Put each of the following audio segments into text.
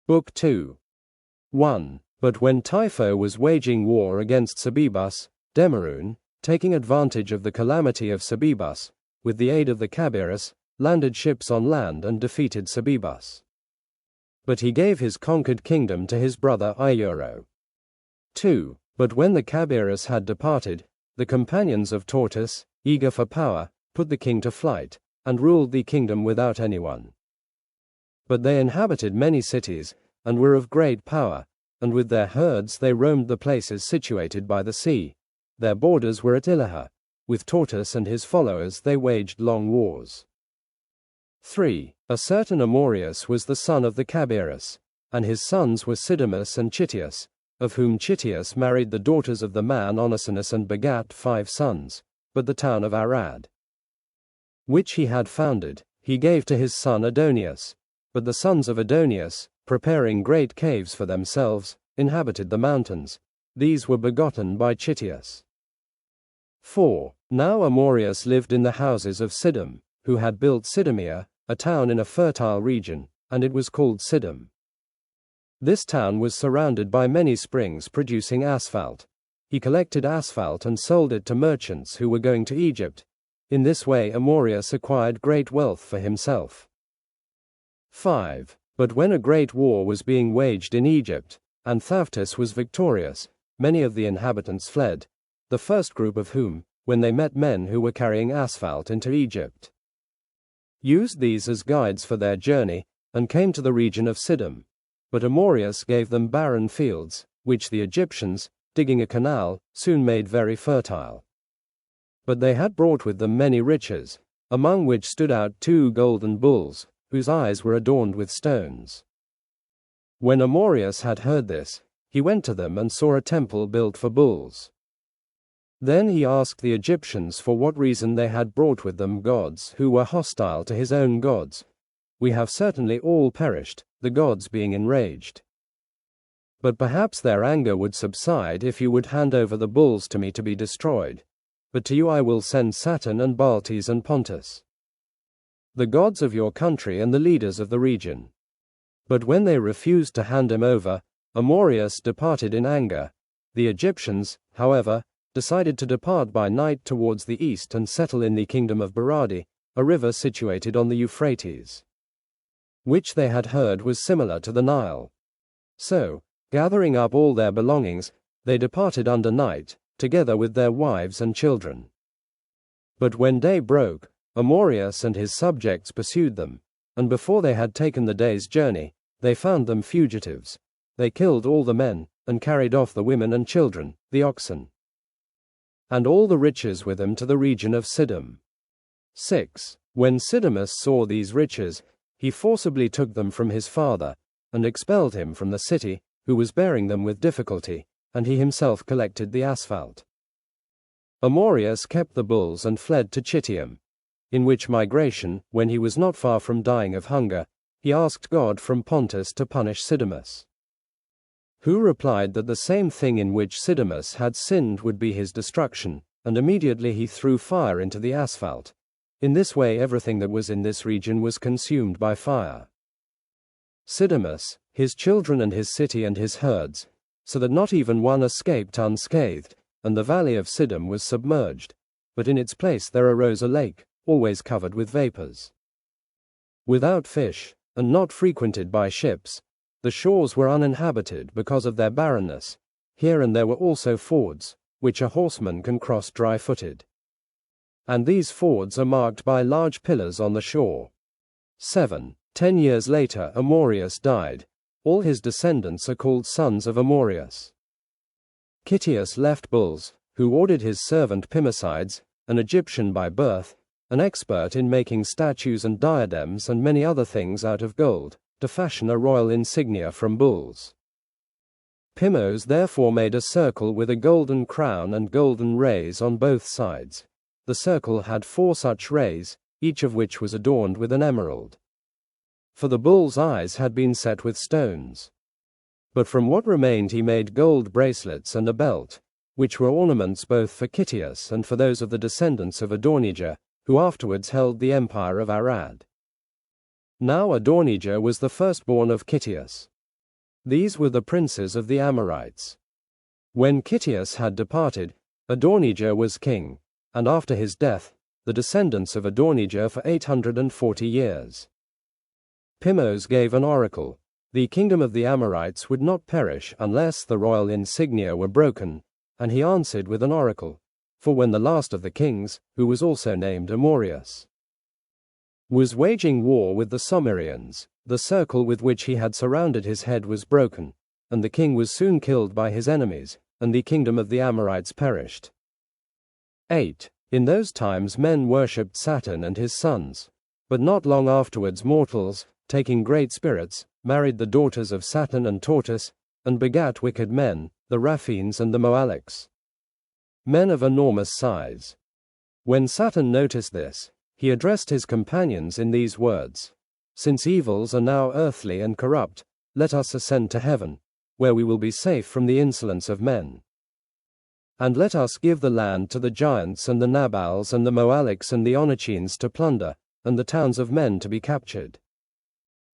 Book 2. 1. But when Typho was waging war against Sebebus, Demeroun, taking advantage of the calamity of Sebebus, with the aid of the Cabirus, landed ships on land and defeated Sebebus. But he gave his conquered kingdom to his brother Iuro. 2. But when the Cabirus had departed, the companions of Tortoise, eager for power, put the king to flight, and ruled the kingdom without anyone. But they inhabited many cities, and were of great power, and with their herds they roamed the places situated by the sea. Their borders were at Ilaha. With Tortoise and his followers they waged long wars. 3. A certain Amorius was the son of the Cabirus, and his sons were Sidamus and Chittius, of whom Chittius married the daughters of the man Onesimus and begat 5 sons, but the town of Arad, which he had founded, he gave to his son Adonias. But the sons of Adonias, preparing great caves for themselves, inhabited the mountains. These were begotten by Chittius. 4. Now Amorius lived in the houses of Sidom, who had built Sidomia, a town in a fertile region, and it was called Sidom. This town was surrounded by many springs producing asphalt. He collected asphalt and sold it to merchants who were going to Egypt. In this way Amorius acquired great wealth for himself. 5. But when a great war was being waged in Egypt, and Thaphtus was victorious, many of the inhabitants fled, the first group of whom, when they met men who were carrying asphalt into Egypt, used these as guides for their journey, and came to the region of Sidom. But Amorius gave them barren fields, which the Egyptians, digging a canal, soon made very fertile. But they had brought with them many riches, among which stood out 2 golden bulls, whose eyes were adorned with stones. When Amorius had heard this, he went to them and saw a temple built for bulls. Then he asked the Egyptians for what reason they had brought with them gods who were hostile to his own gods. We have certainly all perished, the gods being enraged. But perhaps their anger would subside if you would hand over the bulls to me to be destroyed. But to you I will send Saturn and Baltes and Pontus, the gods of your country and the leaders of the region. But when they refused to hand him over, Amorius departed in anger. The Egyptians, however, decided to depart by night towards the east and settle in the kingdom of Baradi, a river situated on the Euphrates, which they had heard was similar to the Nile. So, gathering up all their belongings, they departed under night, together with their wives and children. But when day broke, Amorius and his subjects pursued them, and before they had taken the day's journey, they found them fugitives. They killed all the men, and carried off the women and children, the oxen, and all the riches with them to the region of Sidom. 6. When Sidamus saw these riches, he forcibly took them from his father, and expelled him from the city, who was bearing them with difficulty, and he himself collected the asphalt. Amorius kept the bulls and fled to Chittium, in which migration, when he was not far from dying of hunger, he asked God from Pontus to punish Sidamus, who replied that the same thing in which Sidamus had sinned would be his destruction, and immediately he threw fire into the asphalt. In this way everything that was in this region was consumed by fire. Sidamus, his children and his city and his herds, so that not even one escaped unscathed, and the valley of Sidom was submerged, but in its place there arose a lake, always covered with vapors, without fish, and not frequented by ships. The shores were uninhabited because of their barrenness. Here and there were also fords, which a horseman can cross dry-footed, and these fords are marked by large pillars on the shore. 7. 10 years later Amorius died. All his descendants are called sons of Amorius. Chittius left bulls, who ordered his servant Pimicides, an Egyptian by birth, an expert in making statues and diadems and many other things out of gold, to fashion a royal insignia from bulls. Pimos therefore made a circle with a golden crown and golden rays on both sides. The circle had 4 such rays, each of which was adorned with an emerald. For the bull's eyes had been set with stones. But from what remained he made gold bracelets and a belt, which were ornaments both for Chittius and for those of the descendants of Adonijah, who afterwards held the empire of Arad. Now Adonijah was the firstborn of Chittius. These were the princes of the Amorites. When Kittius had departed, Adonijah was king, and after his death, the descendants of Adonijah for 840 years. Pimos gave an oracle. The kingdom of the Amorites would not perish unless the royal insignia were broken, and he answered with an oracle. For when the last of the kings, who was also named Amorius, was waging war with the Somerians, the circle with which he had surrounded his head was broken, and the king was soon killed by his enemies, and the kingdom of the Amorites perished. 8. In those times men worshipped Saturn and his sons, but not long afterwards mortals, taking great spirits, married the daughters of Saturn and Tortoise, and begat wicked men, the Raphaenes and the Moalics, men of enormous size. When Saturn noticed this, he addressed his companions in these words: Since evils are now earthly and corrupt, let us ascend to heaven, where we will be safe from the insolence of men. And let us give the land to the giants and the Nabals and the Moalics and the Onychines to plunder, and the towns of men to be captured.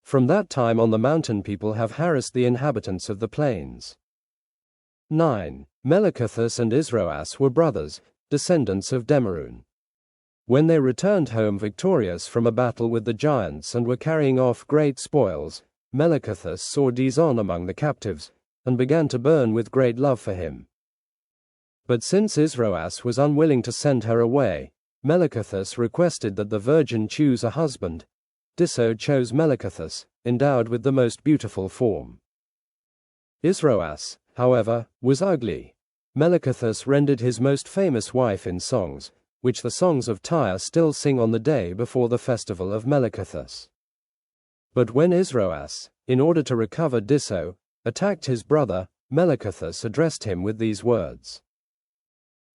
From that time on the mountain people have harassed the inhabitants of the plains. 9. Melechethus and Israas were brothers, descendants of Demerun. When they returned home victorious from a battle with the giants and were carrying off great spoils, Melechethus saw Dizon among the captives, and began to burn with great love for him. But since Israas was unwilling to send her away, Melechethus requested that the virgin choose a husband. Diso chose Melechethus, endowed with the most beautiful form. Israas, however, was ugly. Melechethus rendered his most famous wife in songs, which the songs of Tyre still sing on the day before the festival of Melechethus. But when Israas, in order to recover Diso, attacked his brother, Melechethus addressed him with these words: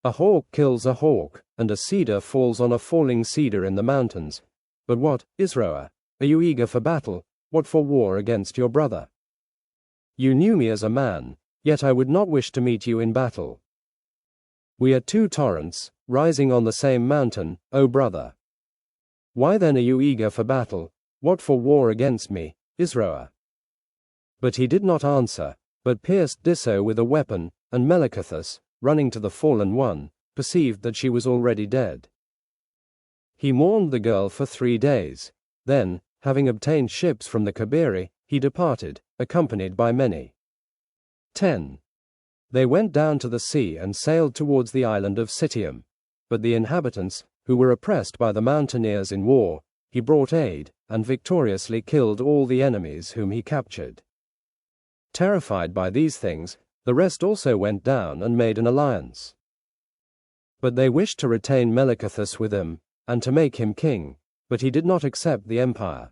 A hawk kills a hawk, and a cedar falls on a falling cedar in the mountains. But what, Israel, are you eager for battle? What for war against your brother? You knew me as a man, yet I would not wish to meet you in battle. We are two torrents, rising on the same mountain, O brother. Why then are you eager for battle? What for war against me, Israel? But he did not answer, but pierced Diso with a weapon, and Melechethus, running to the fallen one, perceived that she was already dead. He mourned the girl for 3 days. Then, having obtained ships from the Cabiri, he departed, accompanied by many. 10. They went down to the sea and sailed towards the island of Citium. But the inhabitants, who were oppressed by the mountaineers in war, he brought aid, and victoriously killed all the enemies whom he captured. Terrified by these things, the rest also went down and made an alliance. But they wished to retain Melechethus with them, and to make him king, but he did not accept the empire.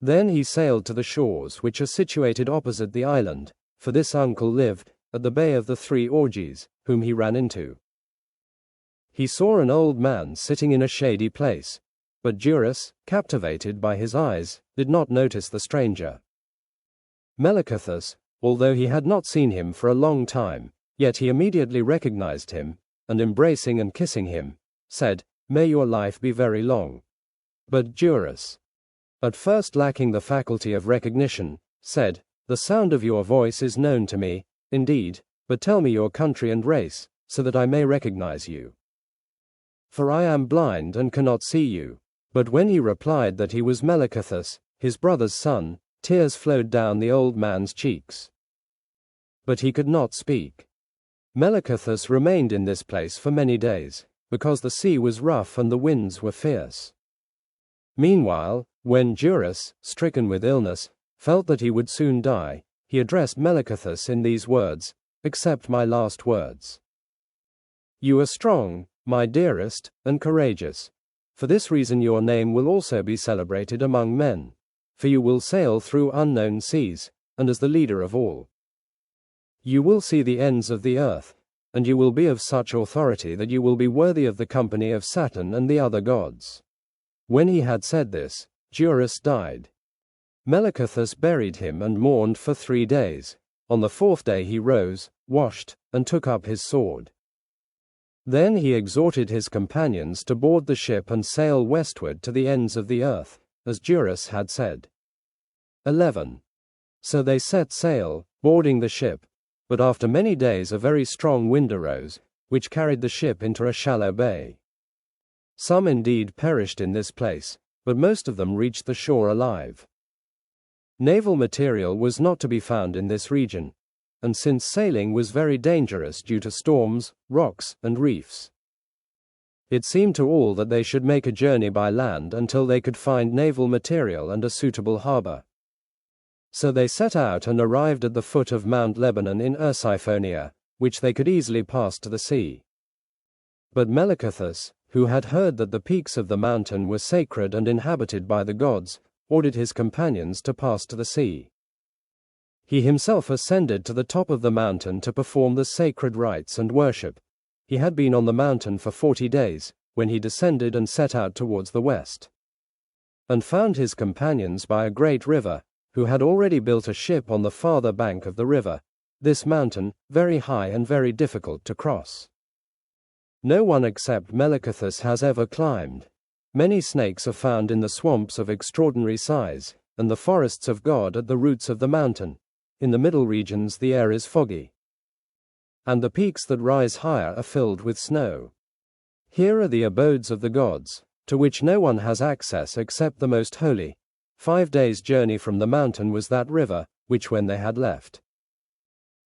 Then he sailed to the shores which are situated opposite the island, for this uncle lived at the bay of the 3 Orgies, whom he ran into. He saw an old man sitting in a shady place, but Eurus, captivated by his eyes, did not notice the stranger. Melechethus, although he had not seen him for a long time, yet he immediately recognized him, and embracing and kissing him, said, May your life be very long. But Eurus, at first lacking the faculty of recognition, said, The sound of your voice is known to me, indeed, but tell me your country and race, so that I may recognize you. For I am blind and cannot see you. But when he replied that he was Melechethus, his brother's son, tears flowed down the old man's cheeks. But he could not speak. Melechethus remained in this place for many days, because the sea was rough and the winds were fierce. Meanwhile, when Eurus, stricken with illness, felt that he would soon die, he addressed Melechethus in these words, Accept my last words. You are strong, my dearest, and courageous. For this reason your name will also be celebrated among men, for you will sail through unknown seas, and as the leader of all. You will see the ends of the earth, and you will be of such authority that you will be worthy of the company of Saturn and the other gods. When he had said this, Eurus died. Melechethus buried him and mourned for 3 days. On the 4th day he rose, washed, and took up his sword. Then he exhorted his companions to board the ship and sail westward to the ends of the earth, as Eurus had said. 11. So they set sail, boarding the ship, but after many days a very strong wind arose, which carried the ship into a shallow bay. Some indeed perished in this place, but most of them reached the shore alive. Naval material was not to be found in this region, and since sailing was very dangerous due to storms, rocks, and reefs, it seemed to all that they should make a journey by land until they could find naval material and a suitable harbor. So they set out and arrived at the foot of Mount Lebanon in Ursiphonia, which they could easily pass to the sea. But Melechethus, who had heard that the peaks of the mountain were sacred and inhabited by the gods, ordered his companions to pass to the sea. He himself ascended to the top of the mountain to perform the sacred rites and worship. He had been on the mountain for 40 days, when he descended and set out towards the west, and found his companions by a great river, who had already built a ship on the farther bank of the river, this mountain, very high and very difficult to cross. No one except Melechethus has ever climbed. Many snakes are found in the swamps of extraordinary size, and the forests of God at the roots of the mountain. In the middle regions the air is foggy, and the peaks that rise higher are filled with snow. Here are the abodes of the gods, to which no one has access except the most holy. 5 days' journey from the mountain was that river, which when they had left,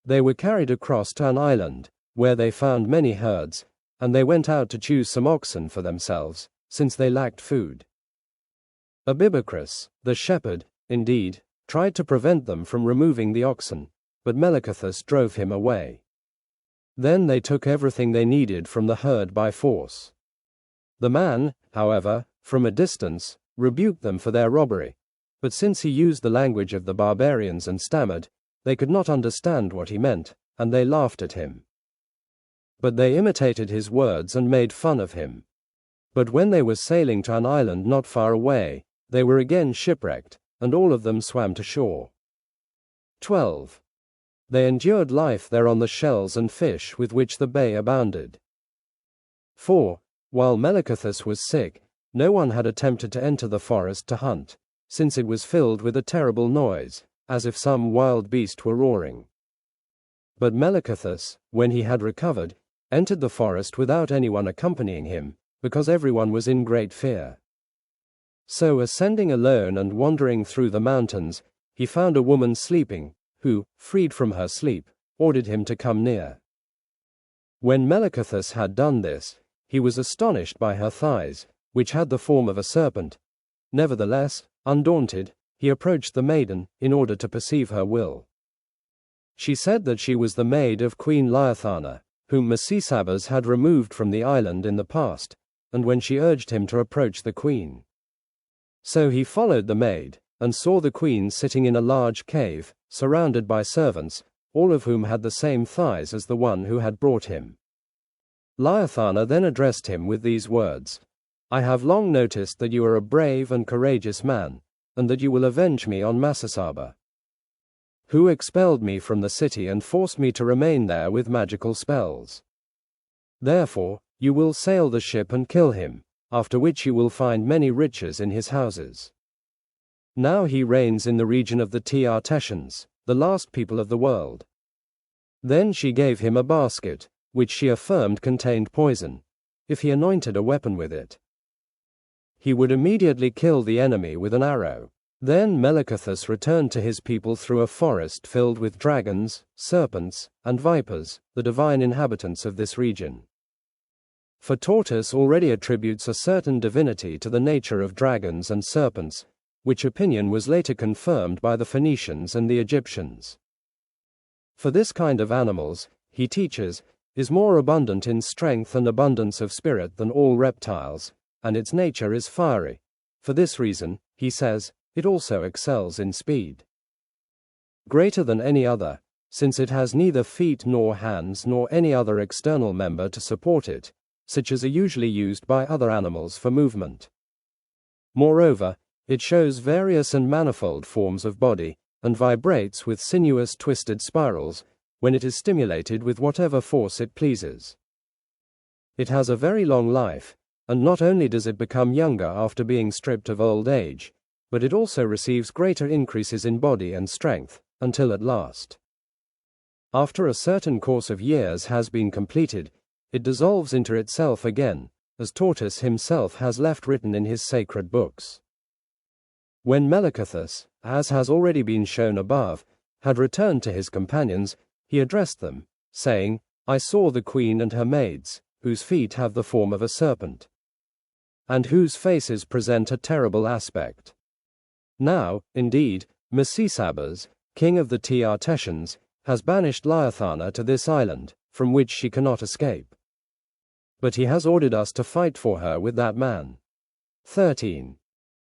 they were carried across to an island, where they found many herds, and they went out to choose some oxen for themselves, since they lacked food. Abibacrus, the shepherd, indeed, tried to prevent them from removing the oxen, but Melechethus drove him away. Then they took everything they needed from the herd by force. The man, however, from a distance, rebuked them for their robbery, but since he used the language of the barbarians and stammered, they could not understand what he meant, and they laughed at him. But they imitated his words and made fun of him. But when they were sailing to an island not far away, they were again shipwrecked, and all of them swam to shore. 12. They endured life there on the shells and fish with which the bay abounded. 4. While Melechethus was sick, no one had attempted to enter the forest to hunt, since it was filled with a terrible noise, as if some wild beast were roaring. But Melechethus, when he had recovered, entered the forest without anyone accompanying him, because everyone was in great fear. So ascending alone and wandering through the mountains, he found a woman sleeping, who, freed from her sleep, ordered him to come near. When Melechethus had done this, he was astonished by her thighs, which had the form of a serpent. Nevertheless, undaunted, he approached the maiden, in order to perceive her will. She said that she was the maid of Queen Liathana, whom Mesesabas had removed from the island in the past, and when she urged him to approach the queen. So he followed the maid, and saw the queen sitting in a large cave, surrounded by servants, all of whom had the same thighs as the one who had brought him. Liathana then addressed him with these words: "I have long noticed that you are a brave and courageous man, and that you will avenge me on Masisaba, who expelled me from the city and forced me to remain there with magical spells. Therefore, you will sail the ship and kill him, after which you will find many riches in his houses. Now he reigns in the region of the Teartessians, the last people of the world." Then she gave him a basket, which she affirmed contained poison. If he anointed a weapon with it, he would immediately kill the enemy with an arrow. Then Melechethus returned to his people through a forest filled with dragons, serpents, and vipers, the divine inhabitants of this region. For Tortoise already attributes a certain divinity to the nature of dragons and serpents, which opinion was later confirmed by the Phoenicians and the Egyptians. For this kind of animals, he teaches, is more abundant in strength and abundance of spirit than all reptiles, and its nature is fiery. For this reason, he says, it also excels in speed, greater than any other, since it has neither feet nor hands nor any other external member to support it, such as are usually used by other animals for movement. Moreover, it shows various and manifold forms of body, and vibrates with sinuous twisted spirals, when it is stimulated with whatever force it pleases. It has a very long life, and not only does it become younger after being stripped of old age, but it also receives greater increases in body and strength, until at last, after a certain course of years has been completed, it dissolves into itself again, as Tortoise himself has left written in his sacred books. When Melicothus, as has already been shown above, had returned to his companions, he addressed them, saying, I saw the queen and her maids, whose feet have the form of a serpent, and whose faces present a terrible aspect. Now, indeed, Misesabes, king of the Teartessians, has banished Liathana to this island, from which she cannot escape. But he has ordered us to fight for her with that man. 13.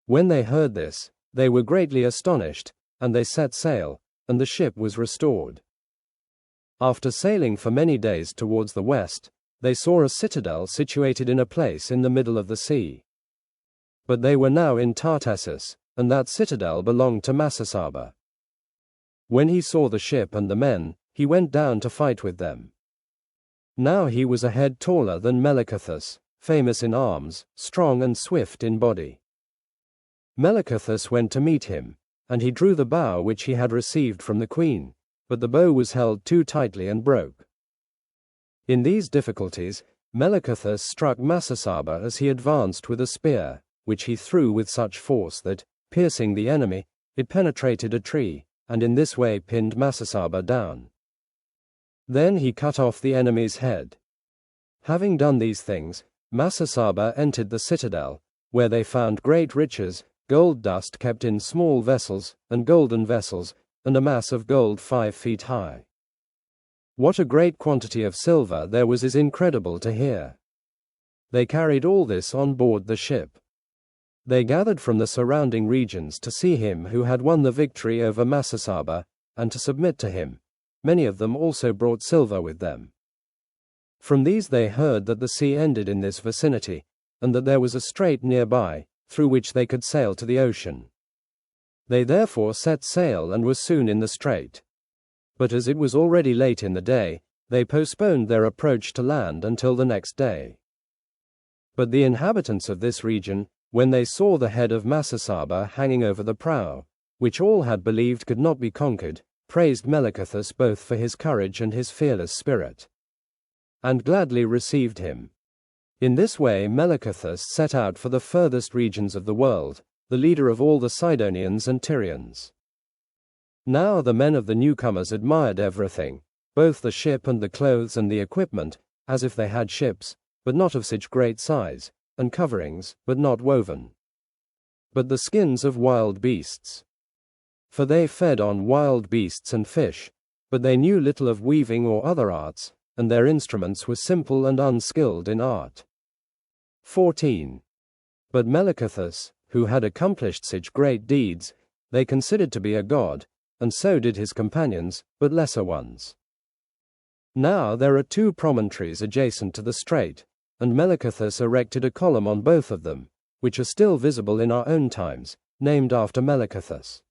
When they heard this, they were greatly astonished, and they set sail, and the ship was restored. After sailing for many days towards the west, they saw a citadel situated in a place in the middle of the sea. But they were now in Tartessus, and that citadel belonged to Massassaba. When he saw the ship and the men, he went down to fight with them. Now he was a head taller than Melicothus, famous in arms, strong and swift in body. Melicothus went to meet him, and he drew the bow which he had received from the queen, but the bow was held too tightly and broke. In these difficulties, Melicothus struck Massassaba as he advanced with a spear, which he threw with such force that, piercing the enemy, it penetrated a tree, and in this way pinned Massassaba down. Then he cut off the enemy's head. Having done these things, Massassaba entered the citadel, where they found great riches, gold dust kept in small vessels, and golden vessels, and a mass of gold 5 feet high. What a great quantity of silver there was is incredible to hear. They carried all this on board the ship. They gathered from the surrounding regions to see him who had won the victory over Massassaba, and to submit to him. Many of them also brought silver with them. From these they heard that the sea ended in this vicinity, and that there was a strait nearby, through which they could sail to the ocean. They therefore set sail and were soon in the strait. But as it was already late in the day, they postponed their approach to land until the next day. But the inhabitants of this region, when they saw the head of Massassaba hanging over the prow, which all had believed could not be conquered, praised Melicothus both for his courage and his fearless spirit, and gladly received him. In this way Melicothus set out for the furthest regions of the world, the leader of all the Sidonians and Tyrians. Now the men of the newcomers admired everything, both the ship and the clothes and the equipment, as if they had ships, but not of such great size, and coverings, but not woven, but the skins of wild beasts. For they fed on wild beasts and fish, but they knew little of weaving or other arts, and their instruments were simple and unskilled in art. 14. But Melicothus, who had accomplished such great deeds, they considered to be a god, and so did his companions, but lesser ones. Now there are 2 promontories adjacent to the strait, and Melicothus erected a column on both of them, which are still visible in our own times, named after Melicothus.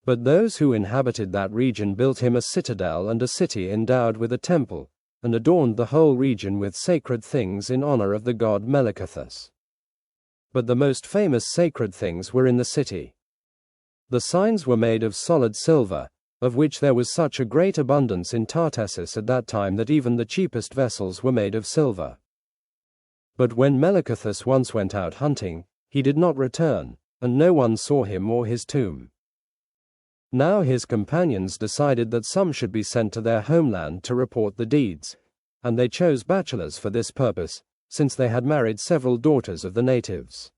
But those who inhabited that region built him a citadel and a city endowed with a temple, and adorned the whole region with sacred things in honor of the god Melicothus. But the most famous sacred things were in the city. The signs were made of solid silver, of which there was such a great abundance in Tartessus at that time that even the cheapest vessels were made of silver. But when Melicothus once went out hunting, he did not return, and no one saw him or his tomb. Now his companions decided that some should be sent to their homeland to report the deeds, and they chose bachelors for this purpose, since they had married several daughters of the natives.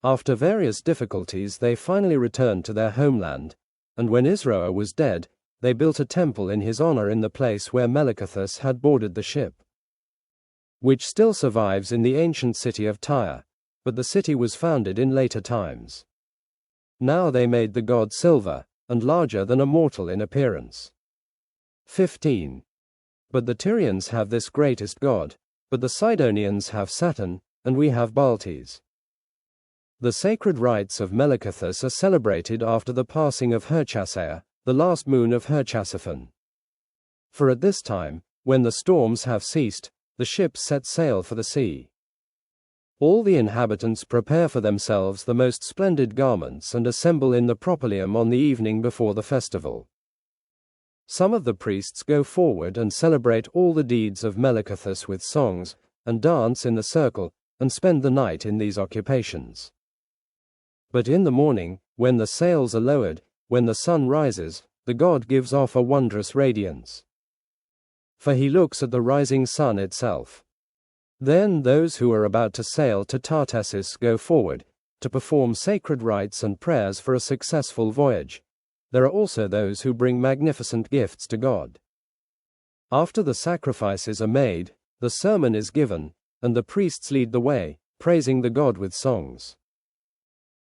After various difficulties they finally returned to their homeland, and when Israel was dead, they built a temple in his honor in the place where Melicothus had boarded the ship, which still survives in the ancient city of Tyre, but the city was founded in later times. Now they made the god silver, and larger than a mortal in appearance. 15. But the Tyrians have this greatest god, but the Sidonians have Saturn, and we have Baltes. The sacred rites of Melicothus are celebrated after the passing of Herchasea, the last moon of Herchasiphon. For at this time, when the storms have ceased, the ships set sail for the sea. All the inhabitants prepare for themselves the most splendid garments and assemble in the Propylaeum on the evening before the festival. Some of the priests go forward and celebrate all the deeds of Melechethus with songs, and dance in the circle, and spend the night in these occupations. But in the morning, when the sails are lowered, when the sun rises, the god gives off a wondrous radiance. For he looks at the rising sun itself. Then those who are about to sail to Tartessus go forward, to perform sacred rites and prayers for a successful voyage. There are also those who bring magnificent gifts to God. After the sacrifices are made, the sermon is given, and the priests lead the way, praising the god with songs.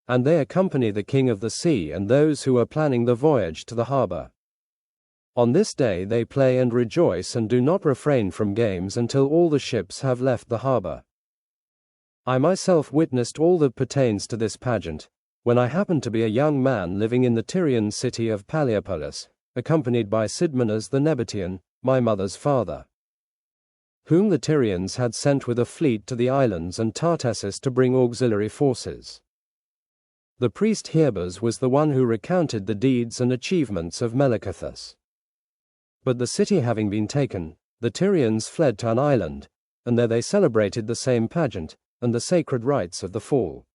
And they accompany the king of the sea and those who are planning the voyage to the harbor. On this day they play and rejoice and do not refrain from games until all the ships have left the harbor. I myself witnessed all that pertains to this pageant, when I happened to be a young man living in the Tyrian city of Paliopolis, accompanied by Sidmanas the Nebatean, my mother's father, whom the Tyrians had sent with a fleet to the islands and Tartessus to bring auxiliary forces. The priest Herbas was the one who recounted the deeds and achievements of Melechethus. But the city having been taken, the Tyrians fled to an island, and there they celebrated the same pageant, and the sacred rites of the fall.